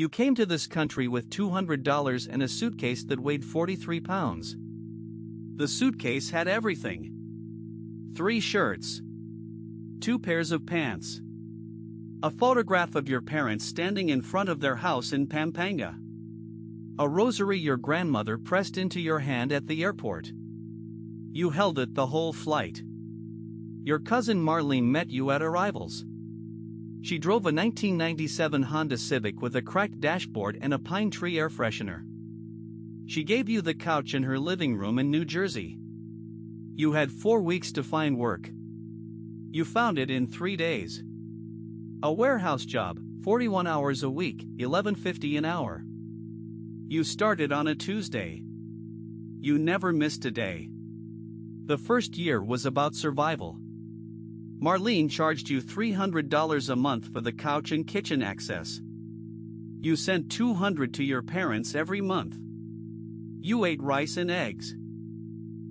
You came to this country with $200 and a suitcase that weighed 43 pounds. The suitcase had everything: 3 shirts, 2 pairs of pants, a photograph of your parents standing in front of their house in Pampanga, a rosary your grandmother pressed into your hand at the airport. You held it the whole flight. Your cousin Marlene met you at arrivals. She drove a 1997 Honda Civic with a cracked dashboard and a pine tree air freshener. She gave you the couch in her living room in New Jersey. You had 4 weeks to find work. You found it in 3 days. A warehouse job, 41 hours a week, $11.50 an hour. You started on a Tuesday. You never missed a day. The first year was about survival. Marlene charged you $300 a month for the couch and kitchen access. You sent $200 to your parents every month. You ate rice and eggs.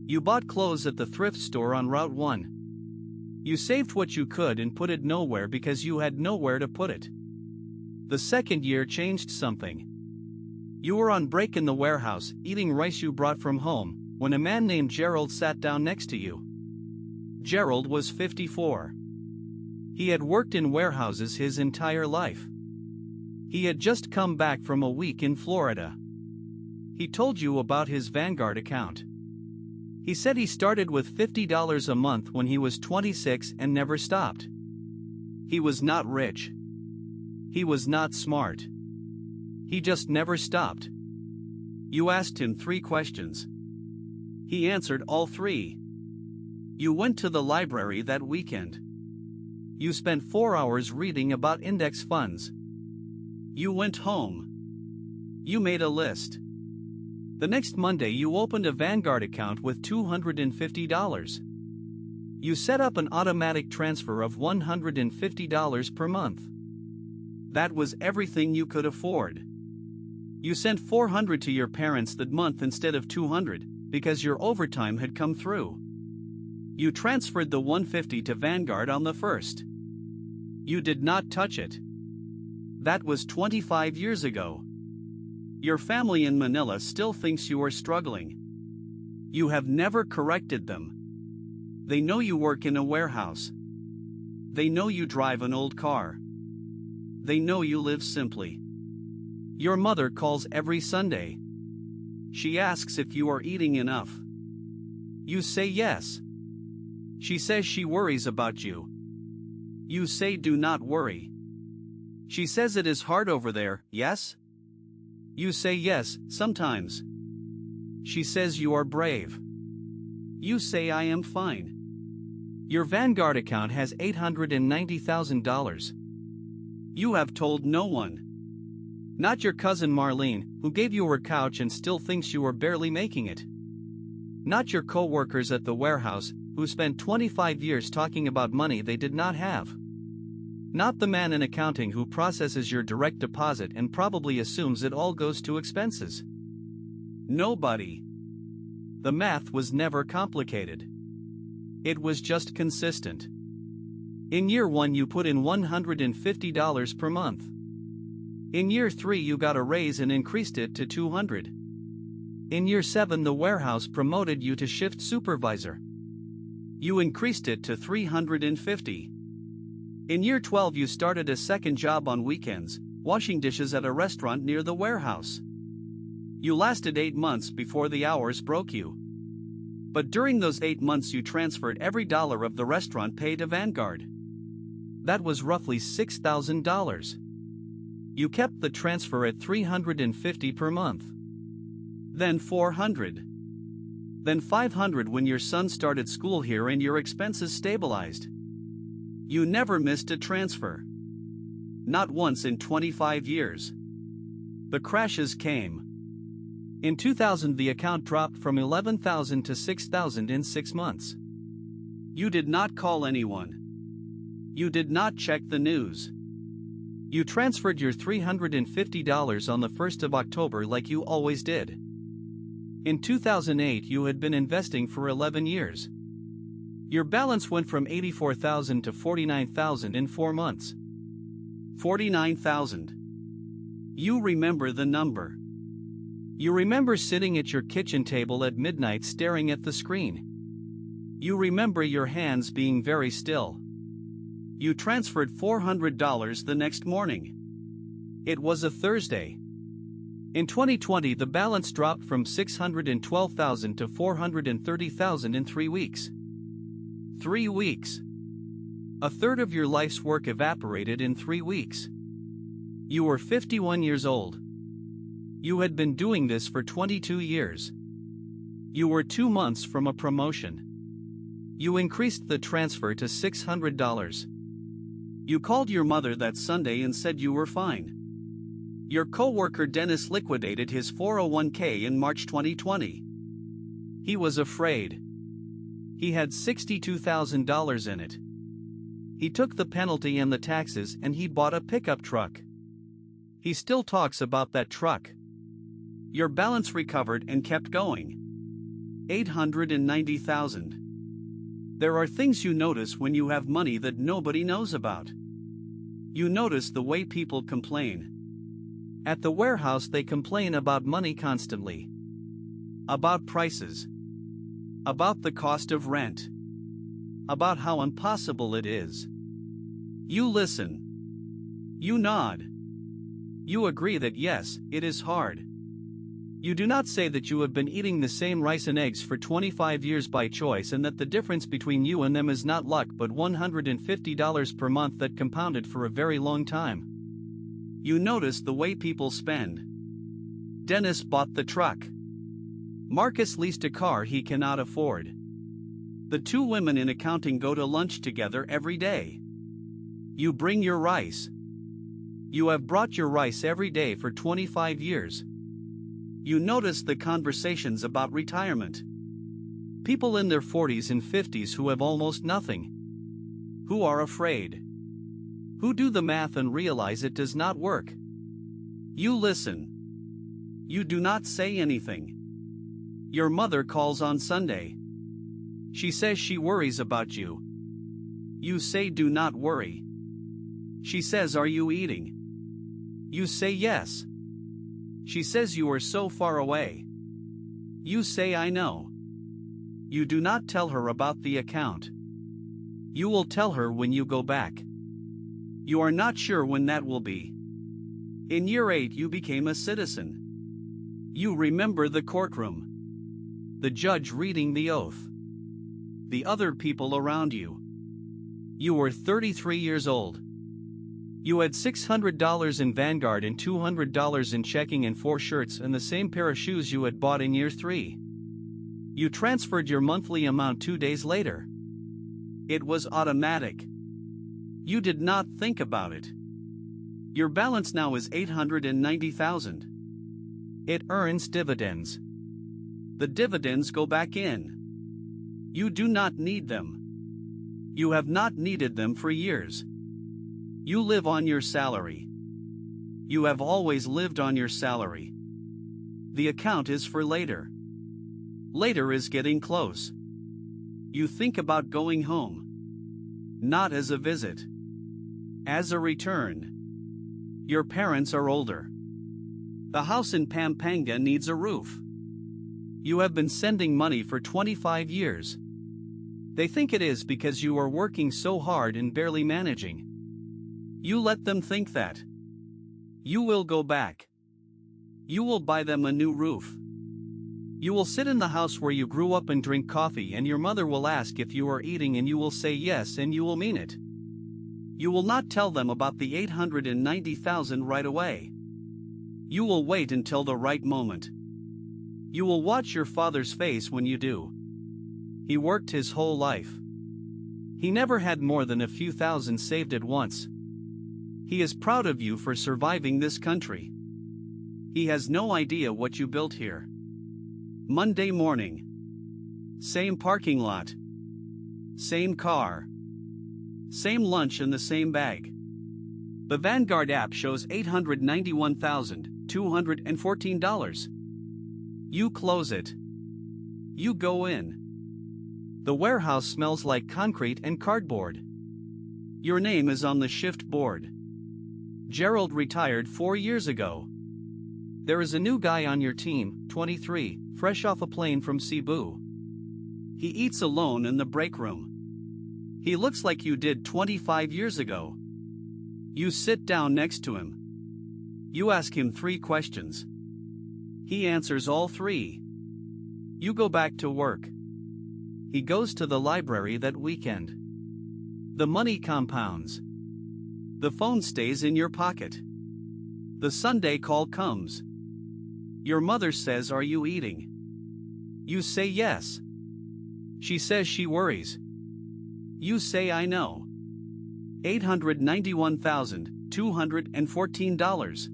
You bought clothes at the thrift store on Route 1. You saved what you could and put it nowhere because you had nowhere to put it. The second year changed something. You were on break in the warehouse, eating rice you brought from home, when a man named Gerald sat down next to you. Gerald was 54. He had worked in warehouses his entire life. He had just come back from a week in Florida. He told you about his Vanguard account. He said he started with $50 a month when he was 26 and never stopped. He was not rich. He was not smart. He just never stopped. You asked him 3 questions. He answered all 3. You went to the library that weekend. You spent 4 hours reading about index funds. You went home. You made a list. The next Monday you opened a Vanguard account with $250. You set up an automatic transfer of $150 per month. That was everything you could afford. You sent $400 to your parents that month instead of $200, because your overtime had come through. You transferred the $150 to Vanguard on the 1st. You did not touch it. That was 25 years ago. Your family in Manila still thinks you are struggling. You have never corrected them. They know you work in a warehouse. They know you drive an old car. They know you live simply. Your mother calls every Sunday. She asks if you are eating enough. You say yes. She says she worries about you. You say do not worry. She says it is hard over there, yes? You say yes, sometimes. She says you are brave. You say I am fine. Your Vanguard account has $890,000. You have told no one. Not your cousin Marlene, who gave you her couch and still thinks you are barely making it. Not your co-workers at the warehouse, who spent 25 years talking about money they did not have. Not the man in accounting who processes your direct deposit and probably assumes it all goes to expenses. Nobody. The math was never complicated. It was just consistent. In year 1 you put in $150 per month. In year 3 you got a raise and increased it to $200. In year 7 the warehouse promoted you to shift supervisor. You increased it to $350. In year 12 you started a second job on weekends, washing dishes at a restaurant near the warehouse. You lasted 8 months before the hours broke you. But during those 8 months you transferred every dollar of the restaurant pay to Vanguard. That was roughly $6,000. You kept the transfer at $350 per month. Then $400. Then $500 when your son started school here and your expenses stabilized. You never missed a transfer. Not once in 25 years. The crashes came. In 2000 the account dropped from 11,000 to 6,000 in 6 months. You did not call anyone. You did not check the news. You transferred your $350 on the 1st of October like you always did. In 2008 you had been investing for 11 years. Your balance went from $84,000 to $49,000 in 4 months. $49,000. You remember the number. You remember sitting at your kitchen table at midnight staring at the screen. You remember your hands being very still. You transferred $400 the next morning. It was a Thursday. In 2020, the balance dropped from $612,000 to $430,000 in 3 weeks. 3 weeks. A third of your life's work evaporated in 3 weeks. You were 51 years old. You had been doing this for 22 years. You were 2 months from a promotion. You increased the transfer to $600. You called your mother that Sunday and said you were fine. Your coworker Dennis liquidated his 401k in March 2020. He was afraid. He had $62,000 in it. He took the penalty and the taxes and he bought a pickup truck. He still talks about that truck. Your balance recovered and kept going. $890,000. There are things you notice when you have money that nobody knows about. You notice the way people complain. At the warehouse, they complain about money constantly. About prices. About the cost of rent. About how impossible it is. You listen. You nod. You agree that yes, it is hard. You do not say that you have been eating the same rice and eggs for 25 years by choice and that the difference between you and them is not luck but $150 per month that compounded for a very long time. You notice the way people spend. Dennis bought the truck. Marcus leased a car he cannot afford. The two women in accounting go to lunch together every day. You bring your rice. You have brought your rice every day for 25 years. You notice the conversations about retirement. People in their 40s and 50s who have almost nothing. Who are afraid. Who do the math and realize it does not work. You listen. You do not say anything. Your mother calls on Sunday. She says she worries about you. You say do not worry. She says are you eating? You say yes. She says you are so far away. You say I know. You do not tell her about the account. You will tell her when you go back. You are not sure when that will be. In year 8 you became a citizen. You remember the courtroom. The judge reading the oath. The other people around you. You were 33 years old. You had $600 in Vanguard and $200 in checking and 4 shirts and the same pair of shoes you had bought in year 3. You transferred your monthly amount 2 days later. It was automatic. You did not think about it. Your balance now is $890,000. It earns dividends. The dividends go back in. You do not need them. You have not needed them for years. You live on your salary. You have always lived on your salary. The account is for later. Later is getting close. You think about going home. Not as a visit. As a return. Your parents are older. The house in Pampanga needs a roof. You have been sending money for 25 years. They think it is because you are working so hard and barely managing. You let them think that. You will go back. You will buy them a new roof. You will sit in the house where you grew up and drink coffee and your mother will ask if you are eating and you will say yes and you will mean it. You will not tell them about the $890,000 right away. You will wait until the right moment. You will watch your father's face when you do. He worked his whole life. He never had more than a few thousand saved at once. He is proud of you for surviving this country. He has no idea what you built here. Monday morning. Same parking lot. Same car. Same lunch in the same bag. The Vanguard app shows $891,214. You close it. You go in. The warehouse smells like concrete and cardboard. Your name is on the shift board. Gerald retired 4 years ago. There is a new guy on your team, 23, fresh off a plane from Cebu. He eats alone in the break room. He looks like you did 25 years ago. You sit down next to him. You ask him 3 questions. He answers all 3. You go back to work. He goes to the library that weekend. The money compounds. The phone stays in your pocket. The Sunday call comes. Your mother says, "Are you eating?" You say yes. She says she worries. You say, "I know." $891,214.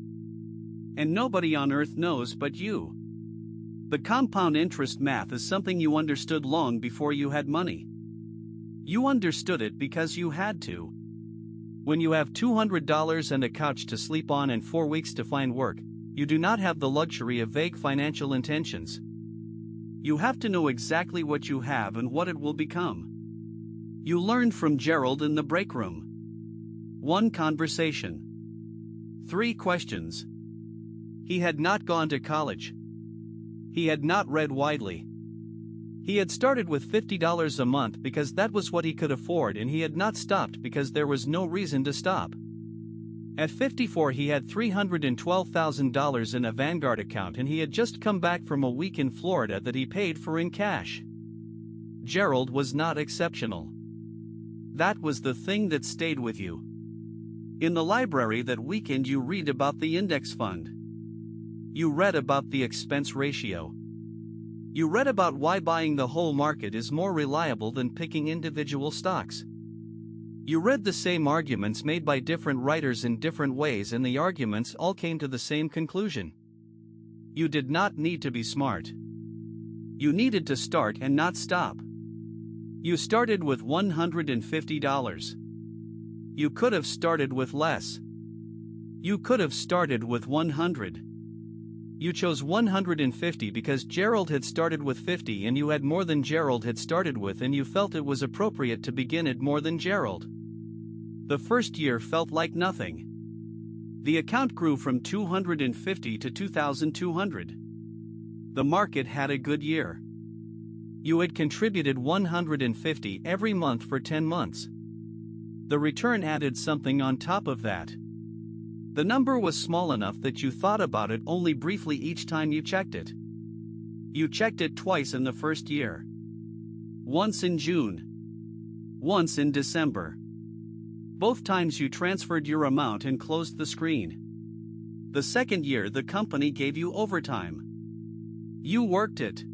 And nobody on earth knows but you. The compound interest math is something you understood long before you had money. You understood it because you had to. When you have $200 and a couch to sleep on and 4 weeks to find work, you do not have the luxury of vague financial intentions. You have to know exactly what you have and what it will become. You learned from Gerald in the break room. 1 conversation. 3 questions. He had not gone to college. He had not read widely. He had started with $50 a month because that was what he could afford, and he had not stopped because there was no reason to stop. At 54 he had $312,000 in a Vanguard account, and he had just come back from a week in Florida that he paid for in cash. Gerald was not exceptional. That was the thing that stayed with you. In the library that weekend you read about the index fund. You read about the expense ratio. You read about why buying the whole market is more reliable than picking individual stocks. You read the same arguments made by different writers in different ways, and the arguments all came to the same conclusion. You did not need to be smart. You needed to start and not stop. You started with $150. You could have started with less. You could have started with 100. You chose 150 because Gerald had started with 50 and you had more than Gerald had started with, and you felt it was appropriate to begin at more than Gerald. The first year felt like nothing. The account grew from 250 to 2,200. The market had a good year. You had contributed 150 every month for 10 months. The return added something on top of that. The number was small enough that you thought about it only briefly each time you checked it. You checked it twice in the first year. Once in June. Once in December. Both times you transferred your amount and closed the screen. The second year the company gave you overtime. You worked it.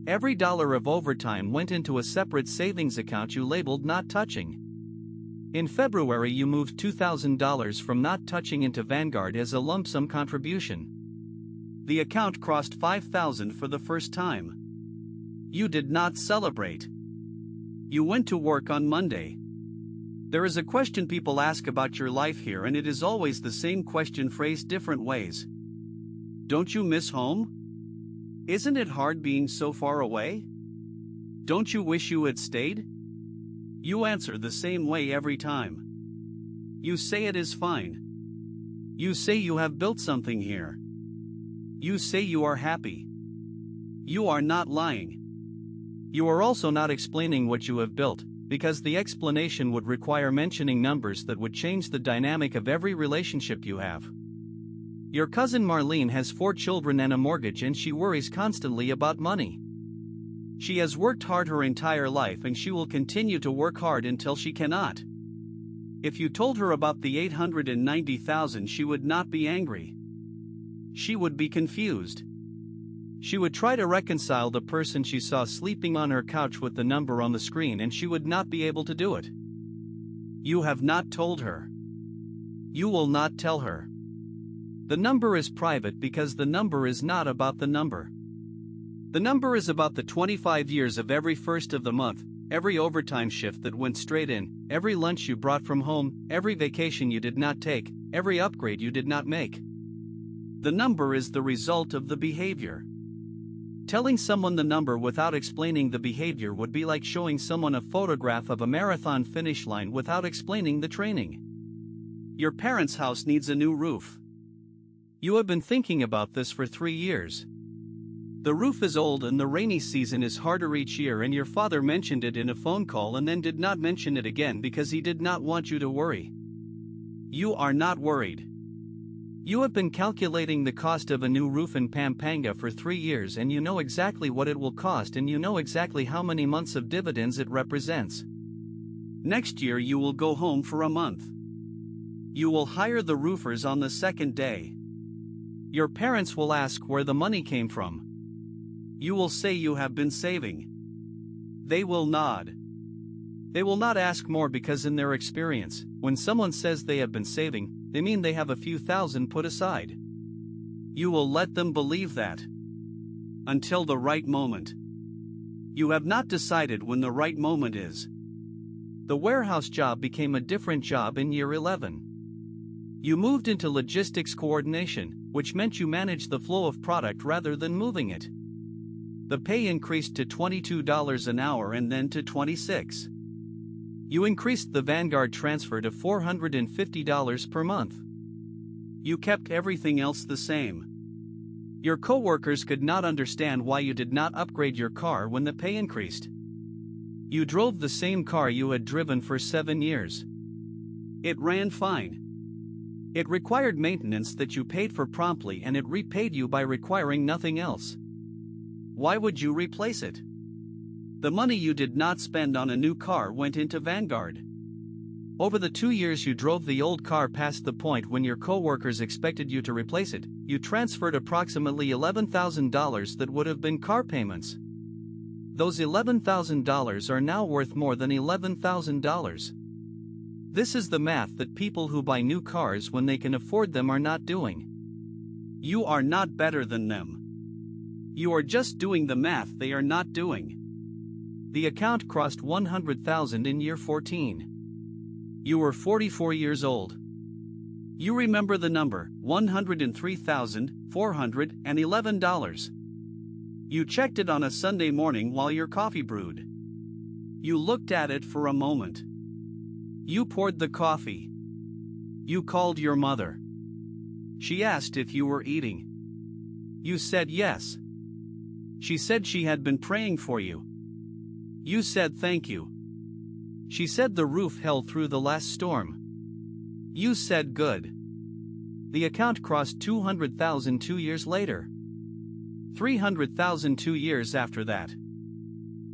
Every dollar of overtime went into a separate savings account you labeled "not touching." In February you moved $2,000 from not touching into Vanguard as a lump sum contribution. The account crossed $5,000 for the first time. You did not celebrate. You went to work on Monday. There is a question people ask about your life here, and it is always the same question phrased different ways. Don't you miss home? Isn't it hard being so far away? Don't you wish you had stayed? You answer the same way every time. You say it is fine. You say you have built something here. You say you are happy. You are not lying. You are also not explaining what you have built, because the explanation would require mentioning numbers that would change the dynamic of every relationship you have. Your cousin Marlene has 4 children and a mortgage, and she worries constantly about money. She has worked hard her entire life, and she will continue to work hard until she cannot. If you told her about the $890,000, she would not be angry. She would be confused. She would try to reconcile the person she saw sleeping on her couch with the number on the screen, and she would not be able to do it. You have not told her. You will not tell her. The number is private because the number is not about the number. The number is about the 25 years of every first of the month, every overtime shift that went straight in, every lunch you brought from home, every vacation you did not take, every upgrade you did not make. The number is the result of the behavior. Telling someone the number without explaining the behavior would be like showing someone a photograph of a marathon finish line without explaining the training. Your parents' house needs a new roof. You have been thinking about this for 3 years. The roof is old and the rainy season is harder each year, and your father mentioned it in a phone call and then did not mention it again because he did not want you to worry. You are not worried. You have been calculating the cost of a new roof in Pampanga for 3 years, and you know exactly what it will cost, and you know exactly how many months of dividends it represents. Next year you will go home for a month. You will hire the roofers on the second day. Your parents will ask where the money came from. You will say you have been saving. They will nod. They will not ask more because in their experience, when someone says they have been saving, they mean they have a few thousand put aside. You will let them believe that. Until the right moment. You have not decided when the right moment is. The warehouse job became a different job in year 11. You moved into logistics coordination, which meant you managed the flow of product rather than moving it. The pay increased to $22 an hour and then to $26. You increased the Vanguard transfer to $450 per month. You kept everything else the same. Your coworkers could not understand why you did not upgrade your car when the pay increased. You drove the same car you had driven for 7 years. It ran fine. It required maintenance that you paid for promptly, and it repaid you by requiring nothing else. Why would you replace it? The money you did not spend on a new car went into Vanguard. Over the 2 years you drove the old car past the point when your coworkers expected you to replace it, you transferred approximately $11,000 that would have been car payments. Those $11,000 are now worth more than $11,000. This is the math that people who buy new cars when they can afford them are not doing. You are not better than them. You are just doing the math they are not doing. The account crossed 100,000 in year 14. You were 44 years old. You remember the number, $103,411. You checked it on a Sunday morning while your coffee brewed. You looked at it for a moment. You poured the coffee. You called your mother. She asked if you were eating. You said yes. She said she had been praying for you. You said thank you. She said the roof held through the last storm. You said good. The account crossed 200,000 2 years later. 300,000 2 years after that.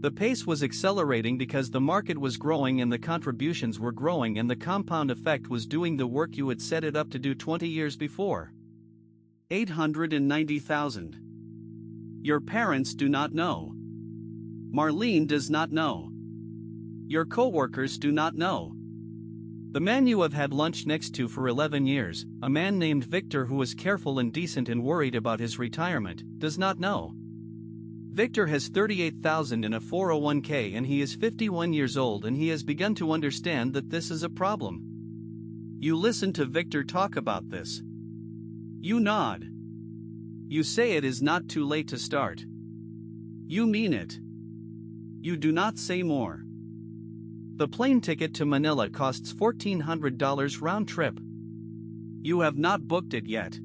The pace was accelerating because the market was growing and the contributions were growing, and the compound effect was doing the work you had set it up to do 20 years before. 890,000. Your parents do not know. Marlene does not know. Your coworkers do not know. The man you have had lunch next to for 11 years, a man named Victor who is careful and decent and worried about his retirement, does not know. Victor has $38,000 in a 401k and he is 51 years old, and he has begun to understand that this is a problem. You listen to Victor talk about this. You nod. You say it is not too late to start. You mean it. You do not say more. The plane ticket to Manila costs $1,400 round trip. You have not booked it yet.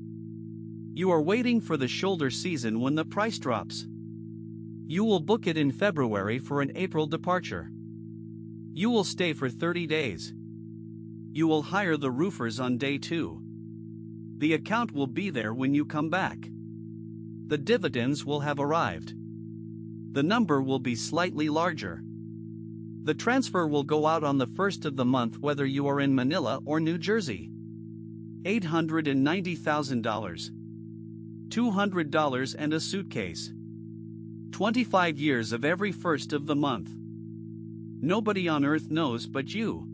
You are waiting for the shoulder season when the price drops. You will book it in February for an April departure. You will stay for 30 days. You will hire the roofers on day 2. The account will be there when you come back. The dividends will have arrived. The number will be slightly larger. The transfer will go out on the 1st of the month whether you are in Manila or New Jersey. $890,000. $200 and a suitcase. 25 years of every 1st of the month. Nobody on earth knows but you.